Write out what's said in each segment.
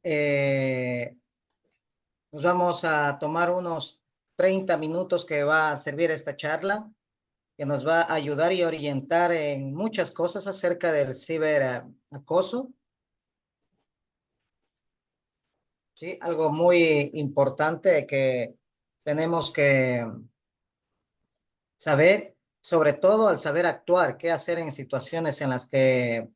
Eh, Nos vamos a tomar unos 30 minutos que va a servir esta charla, que nos va a ayudar y orientar en muchas cosas acerca del ciberacoso, ¿sí? Algo muy importante que tenemos que saber, sobre todo al saber actuar, qué hacer en situaciones en las que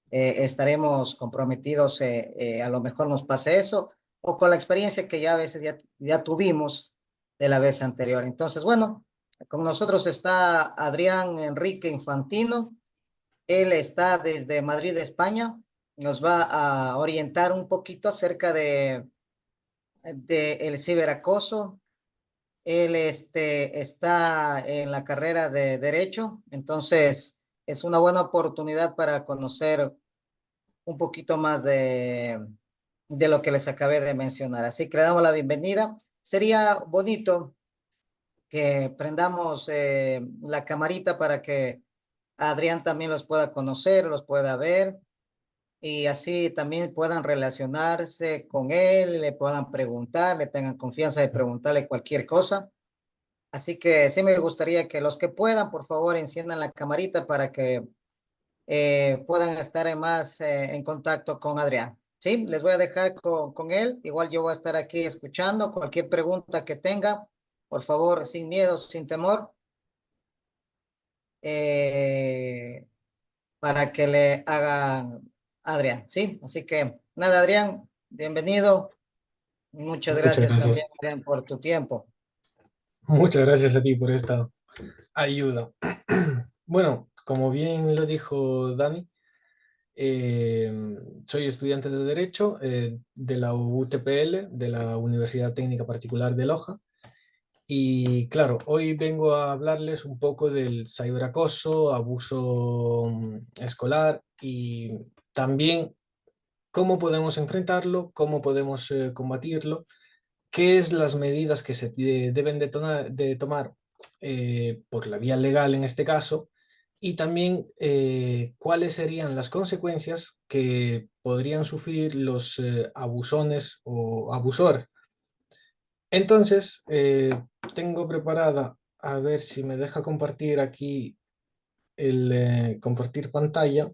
estaremos comprometidos, a lo mejor nos pase eso, o con la experiencia que ya a veces ya tuvimos de la vez anterior. Entonces, bueno, con nosotros está Adrián Enrique Infantino. Él está desde Madrid, España. Nos va a orientar un poquito acerca de el ciberacoso. Él está en la carrera de Derecho, entonces es una buena oportunidad para conocer un poquito más de lo que les acabé de mencionar. Así que le damos la bienvenida. Sería bonito que prendamos la camarita para que Adrián también los pueda conocer, los pueda ver y así también puedan relacionarse con él, le puedan preguntar, le tengan confianza de preguntarle cualquier cosa. Así que sí me gustaría que los que puedan, por favor, enciendan la camarita para que puedan estar más en contacto con Adrián. Sí, les voy a dejar con él. Igual yo voy a estar aquí escuchando cualquier pregunta que tenga. Por favor, sin miedo, sin temor, eh, para que le hagan a Adrián. Sí, así que nada, Adrián, bienvenido. Muchas Muchas gracias gracias. también, Adrián, por tu tiempo. Muchas gracias a ti por esta ayuda. Bueno, como bien lo dijo Dani, eh, soy estudiante de Derecho de la UTPL, de la Universidad Técnica Particular de Loja. Y claro, hoy vengo a hablarles un poco del ciberacoso, abuso escolar y también cómo podemos enfrentarlo, cómo podemos combatirlo, qué es las medidas que se deben de tomar por la vía legal en este caso, y también cuáles serían las consecuencias que podrían sufrir los abusones o abusores. Entonces, tengo preparada, a ver si me deja compartir aquí el compartir pantalla.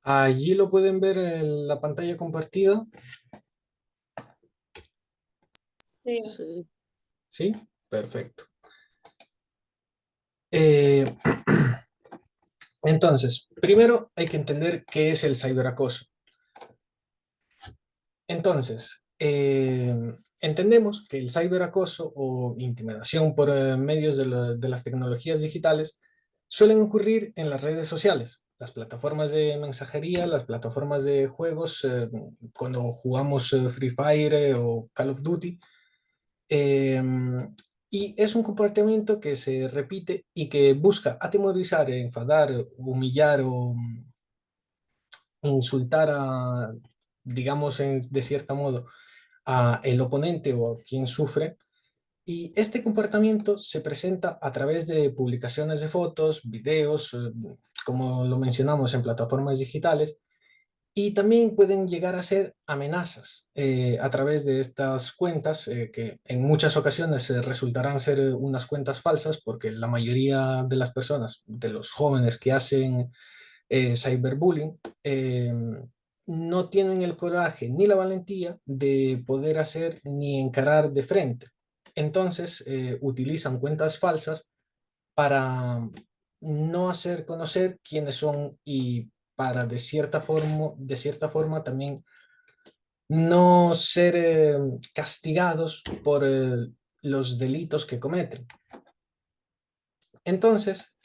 Allí lo pueden ver en la pantalla compartida. Sí. Sí. ¿Sí? Perfecto. Eh, entonces, primero hay que entender qué es el ciberacoso. Entonces, entendemos que el ciberacoso o intimidación por medios de las tecnologías digitales suelen ocurrir en las redes sociales, las plataformas de mensajería, las plataformas de juegos, cuando jugamos Free Fire o Call of Duty. eh, y es un comportamiento que se repite y que busca atemorizar, enfadar, humillar o insultar a, digamos, de cierto modo, a el oponente o a quien sufre. Y este comportamiento se presenta a través de publicaciones de fotos, videos, como lo mencionamos en plataformas digitales, y también pueden llegar a ser amenazas a través de estas cuentas, que en muchas ocasiones resultarán ser unas cuentas falsas, porque la mayoría de las personas, de los jóvenes que hacen cyberbullying, no tienen el coraje ni la valentía de poder hacer ni encarar de frente. Entonces, utilizan cuentas falsas para no hacer conocer quiénes son y para de cierta forma también no ser castigados por los delitos que cometen. Entonces,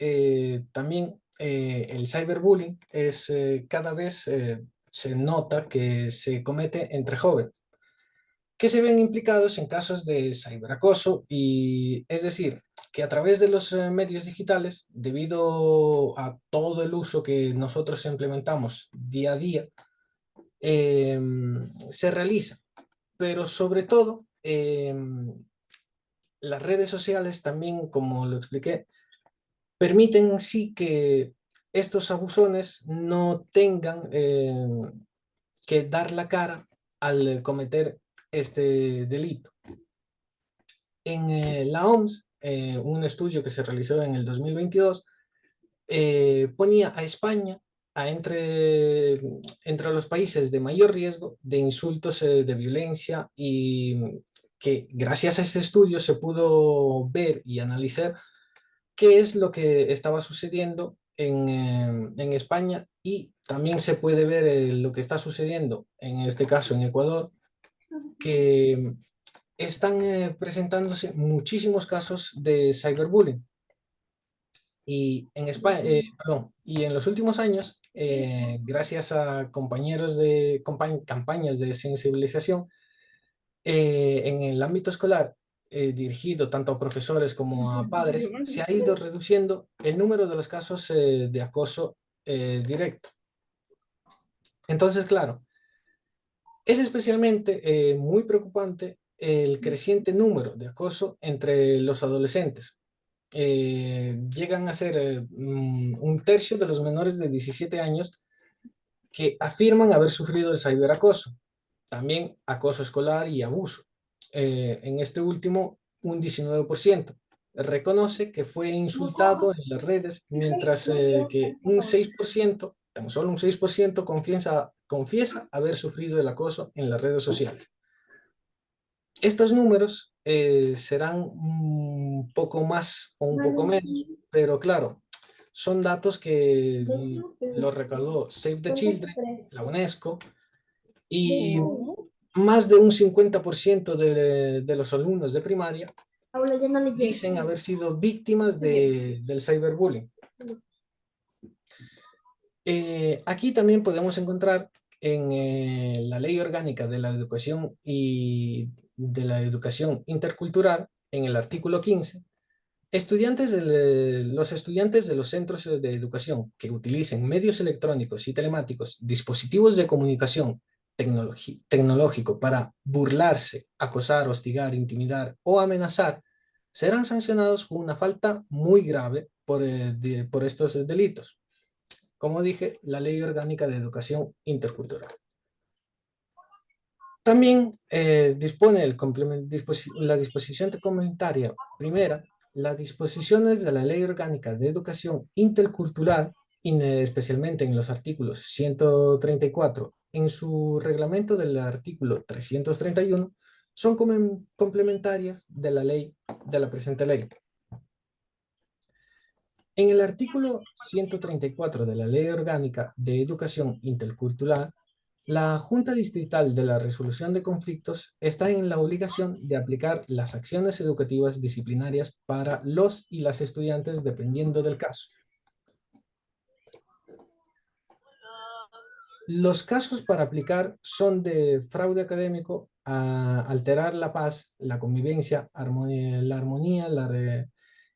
también el cyberbullying es cada vez se nota que se comete entre jóvenes. que se ven implicados en casos de ciberacoso, y es decir, que a través de los medios digitales, debido a todo el uso que nosotros implementamos día a día, se realiza. Pero sobre todo, las redes sociales también, como lo expliqué, permiten sí que estos abusones no tengan que dar la cara al cometer este delito. En la OMS, un estudio que se realizó en el 2022, ponía a España entre los países de mayor riesgo de insultos, de violencia, y que gracias a este estudio se pudo ver y analizar qué es lo que estaba sucediendo en España, y también se puede ver lo que está sucediendo, en este caso en Ecuador, que están presentándose muchísimos casos de cyberbullying. Y en España, y en los últimos años, gracias a campañas de sensibilización en el ámbito escolar, dirigido tanto a profesores como a padres, se ha ido reduciendo el número de los casos de acoso directo. Entonces, claro, es especialmente muy preocupante el creciente número de acoso entre los adolescentes. Llegan a ser un tercio de los menores de 17 años que afirman haber sufrido el ciberacoso, también acoso escolar y abuso. En este último, un 19% reconoce que fue insultado en las redes, mientras que un 6%, tan solo un 6%, confiesa haber sufrido el acoso en las redes sociales. Estos números serán un poco más o un poco menos, pero claro, son datos que los recaló Save the Children, la UNESCO, y más de un 50% de los alumnos de primaria dicen haber sido víctimas del cyberbullying. Aquí también podemos encontrar en la Ley Orgánica de la Educación y de la Educación Intercultural, en el artículo 15, los estudiantes de los centros de educación que utilicen medios electrónicos y telemáticos, dispositivos de comunicación tecnológico para burlarse, acosar, hostigar, intimidar o amenazar, serán sancionados con una falta muy grave por estos delitos. Como dije, la Ley Orgánica de Educación Intercultural. También dispone la disposición complementaria primera, las disposiciones de la Ley Orgánica de Educación Intercultural, especialmente en los artículos 134, en su reglamento del artículo 331, son complementarias de la presente ley. En el artículo 134 de la Ley Orgánica de Educación Intercultural, la Junta Distrital de la Resolución de Conflictos está en la obligación de aplicar las acciones educativas disciplinarias para los y las estudiantes dependiendo del caso. Los casos para aplicar son de fraude académico, a alterar la paz, la convivencia, la armonía,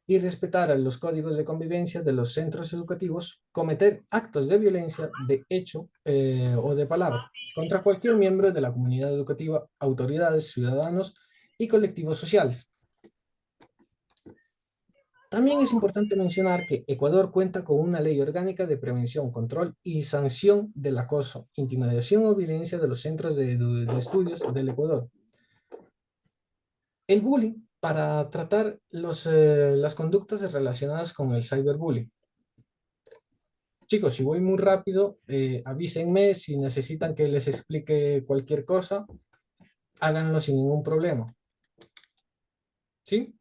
y respetar los códigos de convivencia de los centros educativos, cometer actos de violencia de hecho o de palabra contra cualquier miembro de la comunidad educativa, autoridades, ciudadanos y colectivos sociales. También es importante mencionar que Ecuador cuenta con una ley orgánica de prevención, control y sanción del acoso, intimidación o violencia de los centros de estudios del Ecuador. El bullying, para tratar las conductas relacionadas con el cyberbullying. Chicos, si voy muy rápido, avísenme. Si necesitan que les explique cualquier cosa, háganlo sin ningún problema. ¿Sí?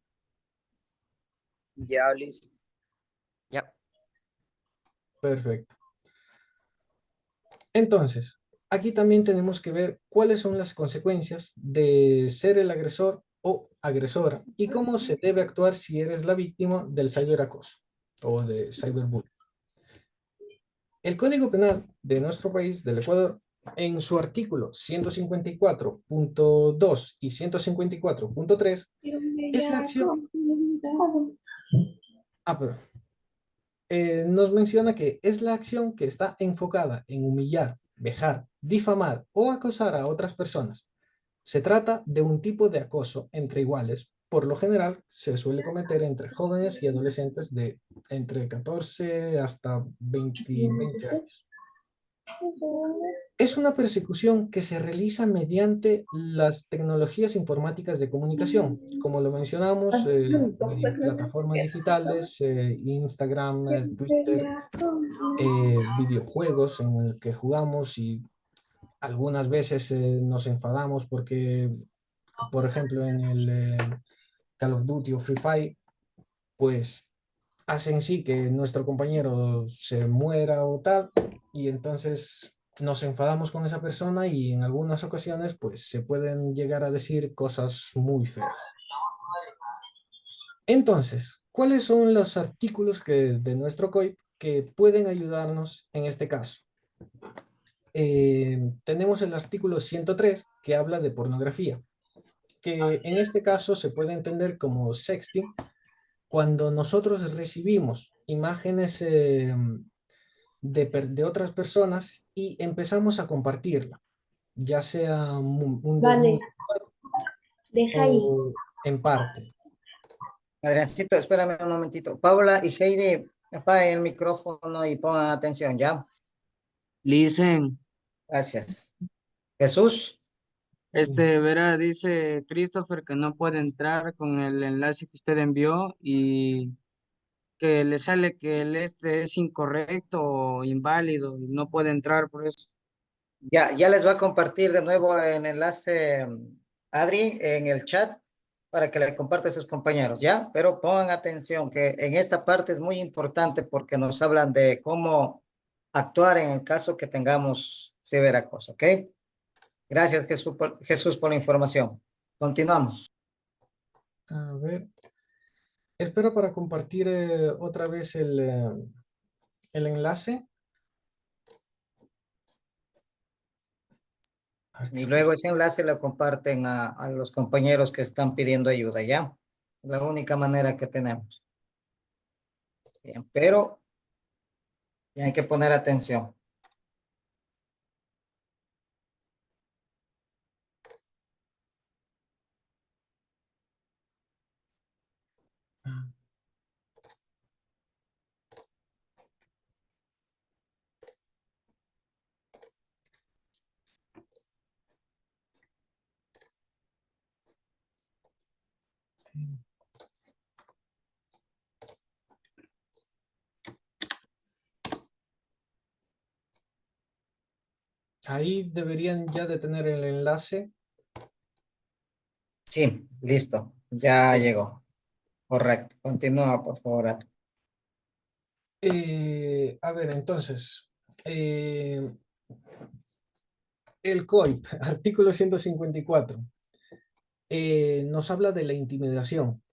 Ya, listo. Ya. Perfecto. Entonces, aquí también tenemos que ver cuáles son las consecuencias de ser el agresor o agresora y cómo se debe actuar si eres la víctima del ciberacoso o de cyberbullying. El Código Penal de nuestro país, del Ecuador, en su artículo 154.2 y 154.3 es la acción. Pero nos menciona que es la acción que está enfocada en humillar, vejar, difamar o acosar a otras personas. Se trata de un tipo de acoso entre iguales. Por lo general, se suele cometer entre jóvenes y adolescentes de entre 14 hasta 20 años. Es una persecución que se realiza mediante las tecnologías informáticas de comunicación, como lo mencionamos, plataformas digitales, Instagram, Twitter, videojuegos en el que jugamos y algunas veces nos enfadamos porque, por ejemplo, en el Call of Duty o Free Fire, pues hacen sí que nuestro compañero se muera o tal, y entonces nos enfadamos con esa persona y en algunas ocasiones pues se pueden llegar a decir cosas muy feas. Entonces, ¿cuáles son los artículos de nuestro COIP que pueden ayudarnos en este caso? Tenemos el artículo 103 que habla de pornografía, que en este caso se puede entender como sexting cuando nosotros recibimos imágenes de otras personas y empezamos a compartirla, ya sea un Vale, desnudo deja ahí. o en parte. Adriancito, espérame un momentito. Paula y Heidi, apaguen el micrófono y pongan atención, ¿ya? Listen, Gracias. Jesús, verá, dice Christopher que no puede entrar con el enlace que usted envió y que le sale que el es incorrecto o inválido y no puede entrar por eso. ya les va a compartir de nuevo el enlace, Adri, en el chat para que le comparte a sus compañeros, ¿ya? Pero pongan atención que en esta parte es muy importante porque nos hablan de cómo actuar en el caso que tengamos ciberacoso, ¿ok? Gracias, Jesús, por la información. Continuamos. A ver, espero para compartir otra vez el enlace. Y luego ese enlace lo comparten a los compañeros que están pidiendo ayuda, ¿ya? Es la única manera que tenemos. Bien, pero hay que poner atención. Ahí deberían ya de tener el enlace. Sí, listo. Ya Bien. llegó. Correcto. Continúa, por favor, Adri. A ver, entonces, el COIP, artículo 154, nos habla de la intimidación.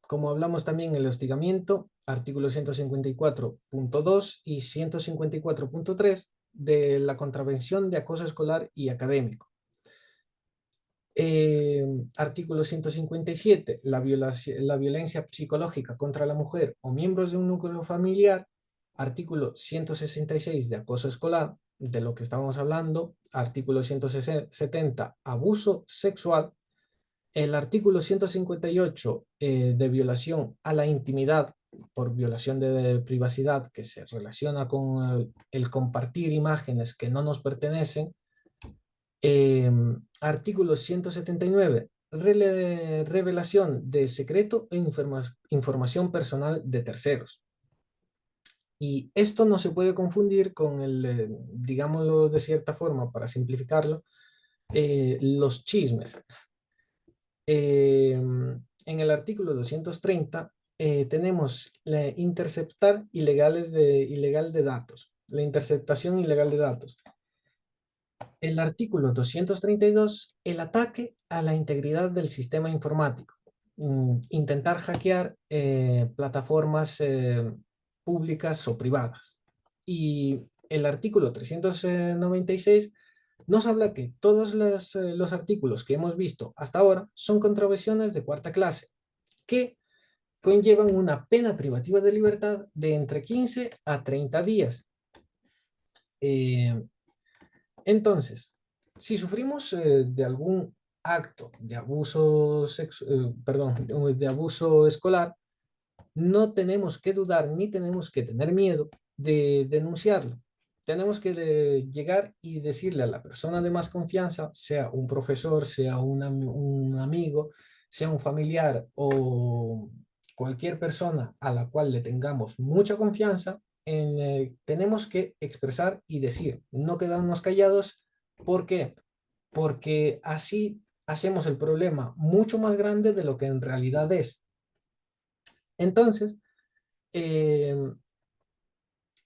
Como hablamos también el hostigamiento, artículo 154.2 y 154.3 de la contravención de acoso escolar y académico. Artículo 157, la violencia psicológica contra la mujer o miembros de un núcleo familiar. Artículo 166 de acoso escolar, de lo que estábamos hablando. Artículo 170, abuso sexual. El artículo 158 de violación a la intimidad por violación de privacidad, que se relaciona con el compartir imágenes que no nos pertenecen. Artículo 179, revelación de secreto e información personal de terceros. Y esto no se puede confundir con digámoslo de cierta forma, para simplificarlo, los chismes. En el artículo 230 tenemos interceptar ilegal de datos, la interceptación ilegal de datos. El artículo 232, el ataque a la integridad del sistema informático. Intentar hackear plataformas públicas o privadas. Y el artículo 396 nos habla que todos los artículos que hemos visto hasta ahora son contravenciones de cuarta clase, que conllevan una pena privativa de libertad de entre 15 a 30 días. Entonces, si sufrimos de algún acto de abuso de abuso escolar, no tenemos que dudar ni tenemos que tener miedo de denunciarlo. Tenemos que llegar y decirle a la persona de más confianza, sea un profesor, sea un amigo, sea un familiar o cualquier persona a la cual le tengamos mucha confianza, tenemos que expresar y decir, no quedarnos callados. ¿Por qué? Porque así hacemos el problema mucho más grande de lo que en realidad es. Entonces, eh,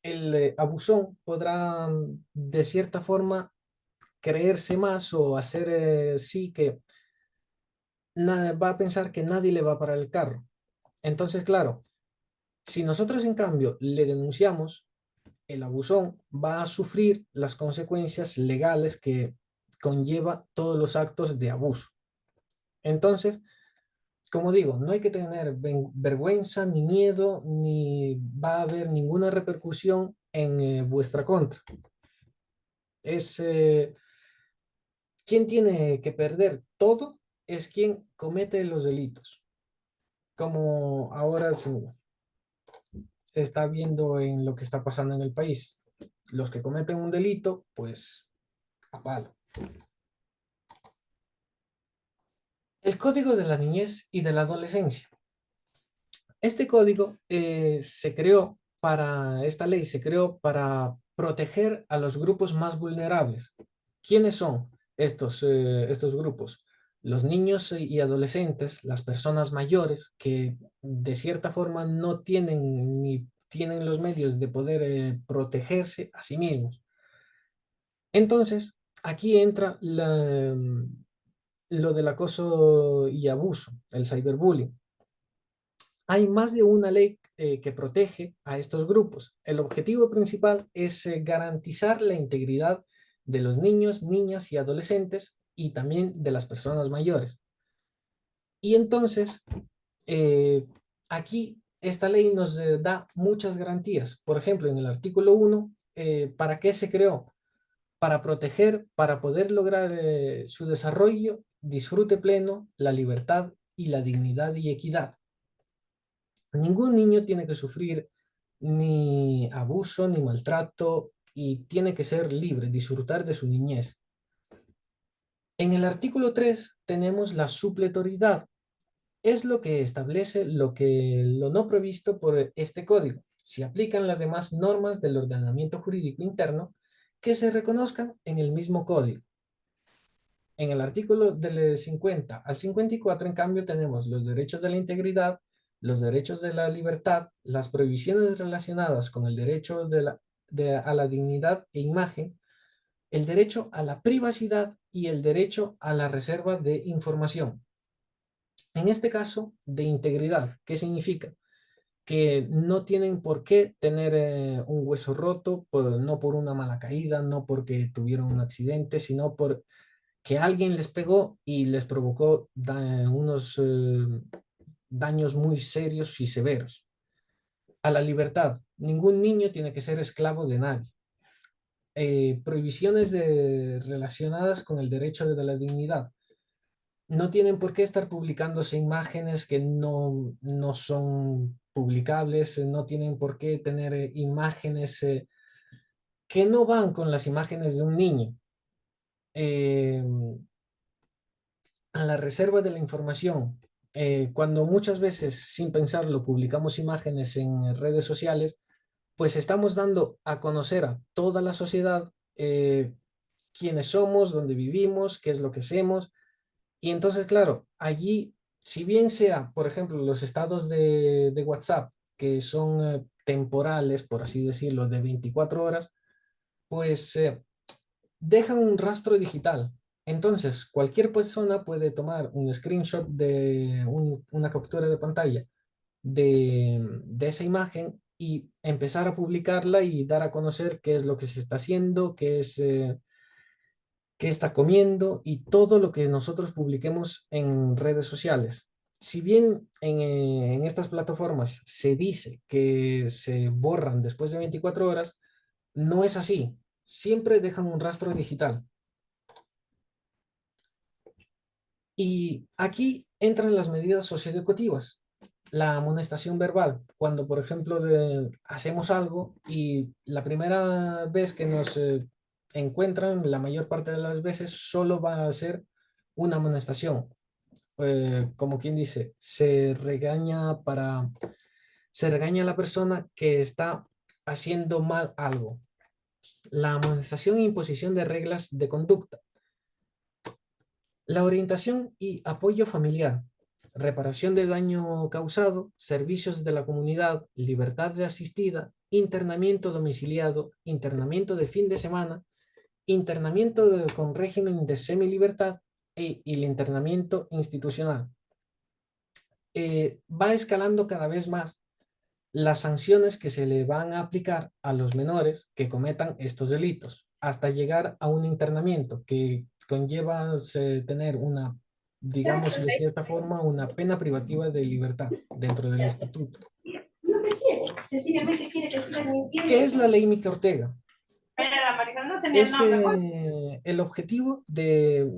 el abusón podrá de cierta forma creerse más o hacer sí que va a pensar que nadie le va a parar el carro. Entonces, claro, si nosotros en cambio le denunciamos, el abusón va a sufrir las consecuencias legales que conlleva todos los actos de abuso. Entonces, como digo, no hay que tener vergüenza ni miedo, ni va a haber ninguna repercusión en vuestra contra. Es quien tiene que perder todo es quien comete los delitos, como ahora se está viendo en lo que está pasando en el país. Los que cometen un delito, pues a palo. El Código de la Niñez y de la Adolescencia. Este código esta ley se creó para proteger a los grupos más vulnerables. ¿Quiénes son estos grupos? Los niños y adolescentes, las personas mayores que de cierta forma no tienen ni tienen los medios de poder protegerse a sí mismos. Entonces, aquí entra lo del acoso y abuso, el cyberbullying. Hay más de una ley que protege a estos grupos. El objetivo principal es garantizar la integridad de los niños, niñas y adolescentes y también de las personas mayores. Y entonces, aquí esta ley nos da muchas garantías. Por ejemplo, en el artículo 1, ¿para qué se creó? Para proteger, para poder lograr su desarrollo, disfrute pleno, la libertad y la dignidad y equidad. Ningún niño tiene que sufrir ni abuso ni maltrato y tiene que ser libre, disfrutar de su niñez. En el artículo 3 tenemos la supletoriedad. Es lo que establece lo no previsto por este código. Se aplican las demás normas del ordenamiento jurídico interno que se reconozcan en el mismo código. En el artículo del 50 al 54, en cambio, tenemos los derechos de la integridad, los derechos de la libertad, las prohibiciones relacionadas con el derecho a la dignidad e imagen, el derecho a la privacidad y el derecho a la reserva de información. En este caso, de integridad, ¿qué significa? Que no tienen por qué tener un hueso roto, no por una mala caída, no porque tuvieron un accidente, sino por que alguien les pegó y les provocó unos daños muy serios y severos. A la libertad. Ningún niño tiene que ser esclavo de nadie. Prohibiciones relacionadas con el derecho de la dignidad. No tienen por qué estar publicándose imágenes que no son publicables, no tienen por qué tener imágenes que no van con las imágenes de un niño. A la reserva de la información. Cuando muchas veces sin pensarlo publicamos imágenes en redes sociales, pues estamos dando a conocer a toda la sociedad quiénes somos, dónde vivimos, qué es lo que hacemos. Y entonces, claro, allí, si bien sea, por ejemplo, los estados de WhatsApp, que son temporales, por así decirlo, de 24 horas, pues dejan un rastro digital. Entonces, cualquier persona puede tomar un screenshot de una captura de pantalla de esa imagen y empezar a publicarla y dar a conocer qué es lo que se está haciendo, qué está comiendo y todo lo que nosotros publiquemos en redes sociales. Si bien en estas plataformas se dice que se borran después de 24 horas, no es así. Siempre dejan un rastro digital. Y aquí entran las medidas socioeducativas. La amonestación verbal, cuando por ejemplo hacemos algo y la primera vez que nos encuentran, la mayor parte de las veces solo va a ser una amonestación. Como quien dice, se regaña a la persona que está haciendo mal algo. La amonestación e imposición de reglas de conducta. La orientación y apoyo familiar, reparación de daño causado, servicios de la comunidad, libertad de asistida, internamiento domiciliado, internamiento de fin de semana, con régimen de semilibertad y el internamiento institucional. Va escalando cada vez más las sanciones que se le van a aplicar a los menores que cometan estos delitos, hasta llegar a un internamiento que conlleva tener una, digamos de cierta forma, una pena privativa de libertad dentro del instituto. No me quiere, sencillamente quiere que siga mintiendo. ¿Qué es la ley Mica Ortega? Pero la pareja no se me Es, mejor. el objetivo de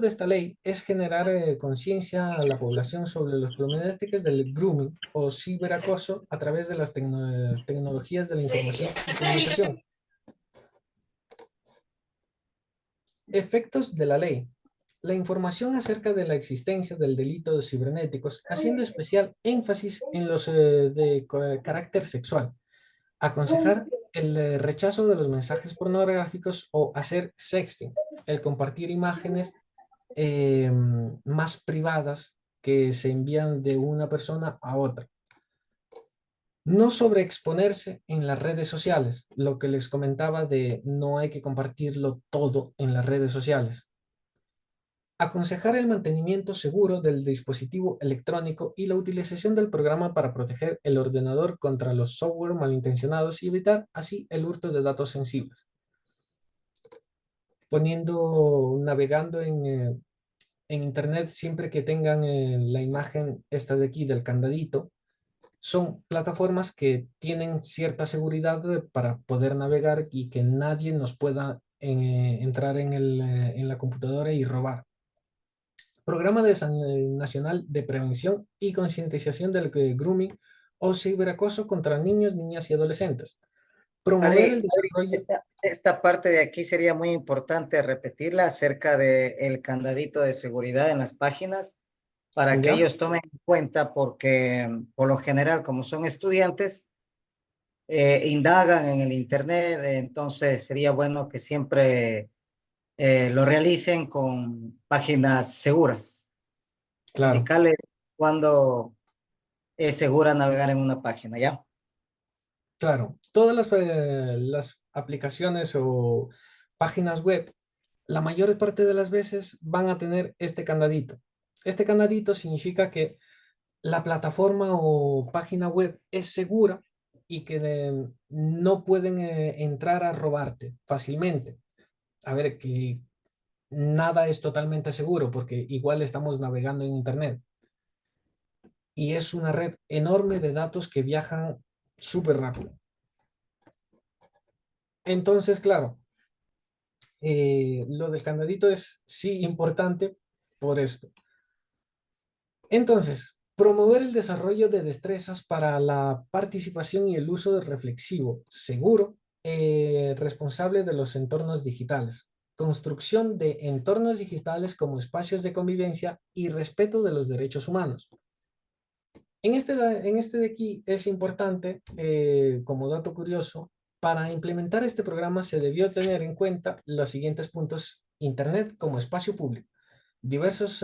esta ley es generar conciencia a la población sobre las problemáticas del grooming o ciberacoso a través de las tecnologías de la información y comunicación. Efectos de la ley. La información acerca de la existencia del delito de cibernéticos, haciendo especial énfasis en los de carácter sexual. Aconsejar el rechazo de los mensajes pornográficos o hacer sexting, el compartir imágenes más privadas que se envían de una persona a otra. No sobreexponerse en las redes sociales, lo que les comentaba de no hay que compartirlo todo en las redes sociales. Aconsejar el mantenimiento seguro del dispositivo electrónico y la utilización del programa para proteger el ordenador contra los software malintencionados y evitar así el hurto de datos sensibles. Navegando en internet, siempre que tengan la imagen esta de aquí del candadito, son plataformas que tienen cierta seguridad para poder navegar y que nadie nos pueda entrar en la computadora y robar. Programa Nacional de Prevención y Concientización del Grooming o Ciberacoso contra niños, niñas y adolescentes. Promover el desarrollo. Esta parte de aquí sería muy importante repetirla acerca del candadito de seguridad en las páginas para que ¿Ya? ellos tomen en cuenta porque por lo general como son estudiantes indagan en el internet, entonces sería bueno que siempre lo realicen con páginas seguras. Claro, Indicarle cuándo es segura navegar en una página, ¿ya? claro. Todas las aplicaciones o páginas web, la mayor parte de las veces van a tener este candadito. Este candadito significa que la plataforma o página web es segura y que no pueden entrar a robarte fácilmente. A ver, que nada es totalmente seguro porque igual estamos navegando en Internet y es una red enorme de datos que viajan súper rápido. Entonces, claro, lo del candadito es sí importante por esto. Entonces, promover el desarrollo de destrezas para la participación y el uso de reflexivo, seguro, responsable de los entornos digitales. Construcción de entornos digitales como espacios de convivencia y respeto de los derechos humanos. En este de aquí es importante, como dato curioso, para implementar este programa se debió tener en cuenta los siguientes puntos: Internet como espacio público, diversas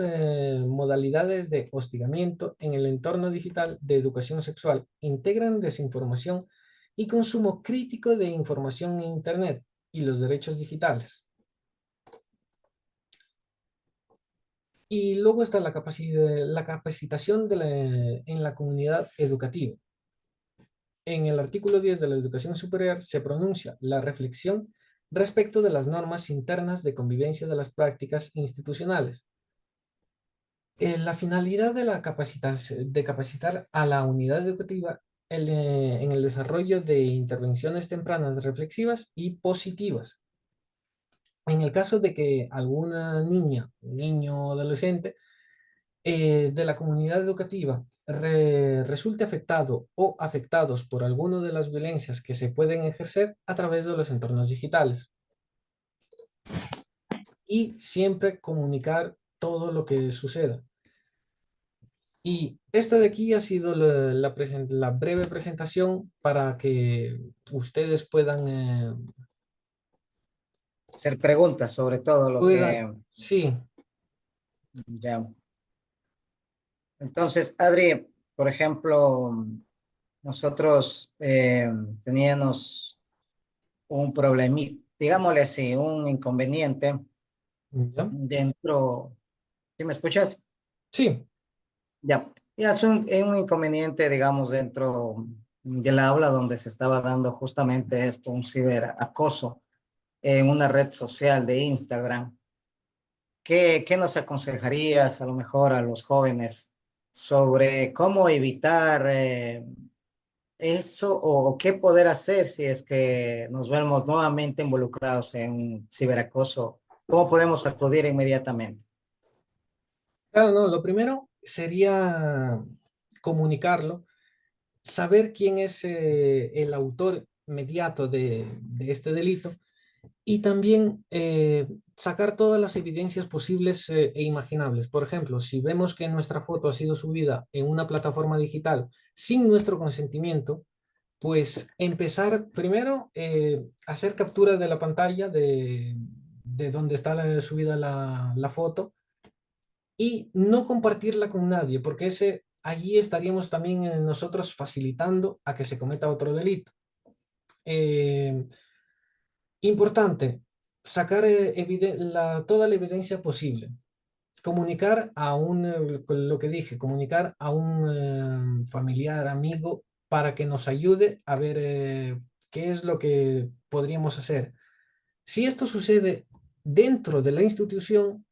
modalidades de hostigamiento en el entorno digital de educación sexual, integran desinformación y consumo crítico de información en Internet y los derechos digitales. Y luego está la capacitación en la comunidad educativa. en el artículo 10 de la educación superior se pronuncia la reflexión respecto de las normas internas de convivencia de las prácticas institucionales. La finalidad de de capacitar a la unidad educativa en el desarrollo de intervenciones tempranas reflexivas y positivas. En el caso de que alguna niña, niño o adolescente de la comunidad educativa resulte afectado o afectados por alguna de las violencias que se pueden ejercer a través de los entornos digitales. Y siempre comunicar todo lo que suceda. Y esta de aquí ha sido la breve presentación para que ustedes Hacer preguntas sobre todo lo que sí, ya. Entonces, Adri, por ejemplo, nosotros teníamos un problemita, digámosle así, un inconveniente ¿ya? dentro. ¿Sí me escuchas? Sí, Ya. Ya es un inconveniente, digamos, dentro del aula donde se estaba dando justamente esto, un ciberacoso en una red social de Instagram. ¿Qué nos aconsejarías a lo mejor a los jóvenes sobre cómo evitar eso o qué poder hacer si es que nos vemos nuevamente involucrados en un ciberacoso? ¿Cómo podemos acudir inmediatamente? claro, no, lo primero sería comunicarlo, saber quién es el autor inmediato de este delito y también sacar todas las evidencias posibles e imaginables. Por ejemplo, si vemos que nuestra foto ha sido subida en una plataforma digital sin nuestro consentimiento, pues empezar primero hacer captura de la pantalla de donde está subida la foto y no compartirla con nadie, porque allí estaríamos también nosotros facilitando a que se cometa otro delito. Eh, Importante, sacar toda la evidencia posible. Comunicar con lo que dije, comunicar a un familiar, amigo, para que nos ayude a ver qué es lo que podríamos hacer. Si esto sucede dentro de la institución,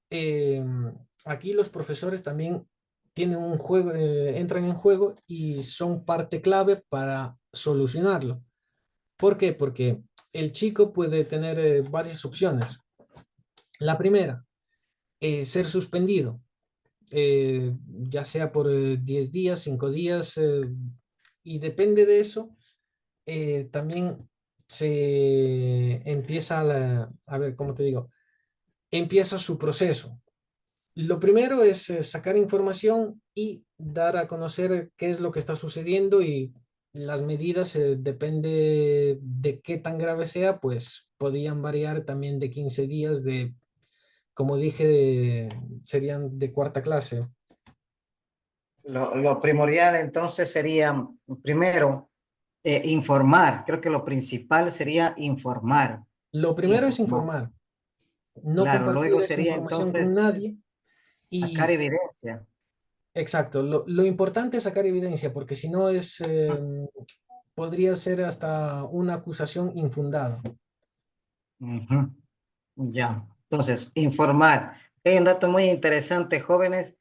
aquí los profesores también tienen un juego, entran en juego y son parte clave para solucionarlo. ¿Por qué? Porque el chico puede tener varias opciones. La primera, ser suspendido, ya sea por 10 días, 5 días, y depende de eso, también se empieza a ver, ¿cómo te digo? Empieza su proceso. Lo primero es sacar información y dar a conocer qué es lo que está sucediendo y las medidas, depende de qué tan grave sea, pues podían variar también de 15 días como dije, serían de cuarta clase. Lo primordial entonces sería, primero, informar. Creo que lo principal sería informar. Lo primero es Informar. informar, no Claro, compartir luego esa sería información con entonces nadie sacar y, evidencia. exacto, lo importante es sacar evidencia porque si no podría ser hasta una acusación infundada. Ujú. Ya, entonces, informar. Hay un dato muy interesante, jóvenes.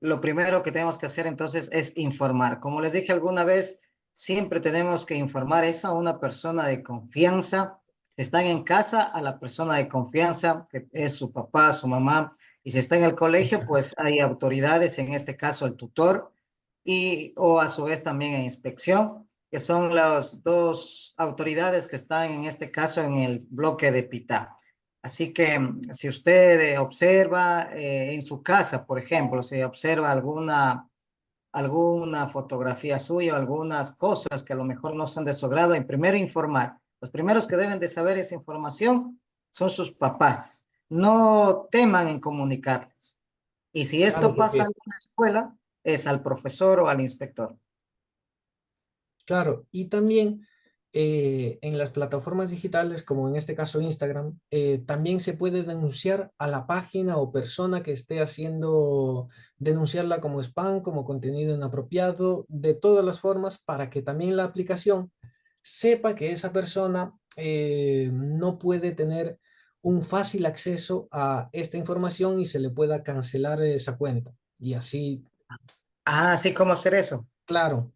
Lo primero que tenemos que hacer entonces es informar. Como les dije alguna vez, siempre tenemos que informar eso a una persona de confianza. Si están en casa, a la persona de confianza, que es su papá, su mamá. Y si está en el colegio, Exacto. pues hay autoridades, en este caso el tutor, y o a su vez también en inspección, que son las dos autoridades que están en este caso en el bloque de PITA. Así que si usted observa en su casa, por ejemplo, si observa alguna fotografía suya, algunas cosas que a lo mejor no son de su agrado, en primero informar. Los primeros que deben de saber esa información son sus papás. No teman en comunicarles. Y si Claro, esto pasa porque en una escuela, es al profesor o al inspector. claro, y también en las plataformas digitales, como en este caso Instagram, también se puede denunciar a la página o persona que esté denunciarla como spam, como contenido inapropiado, de todas las formas, para que también la aplicación sepa que esa persona no puede tener un fácil acceso a esta información y se le pueda cancelar esa cuenta. Y así, Ah, sí, ¿cómo hacer eso? claro,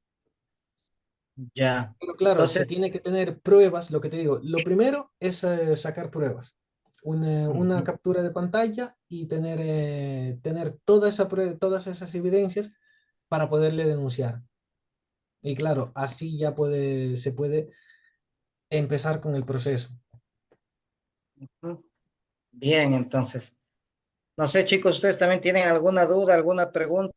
Ya. pero claro, se Entonces, tiene que tener pruebas, lo que te digo. Lo primero es sacar pruebas. Una ujú, captura de pantalla y tener todas esas evidencias para poderle denunciar. Y claro, así ya se puede empezar con el proceso. ujú. Bien, entonces. No sé, chicos, ¿ustedes también tienen alguna duda, alguna pregunta?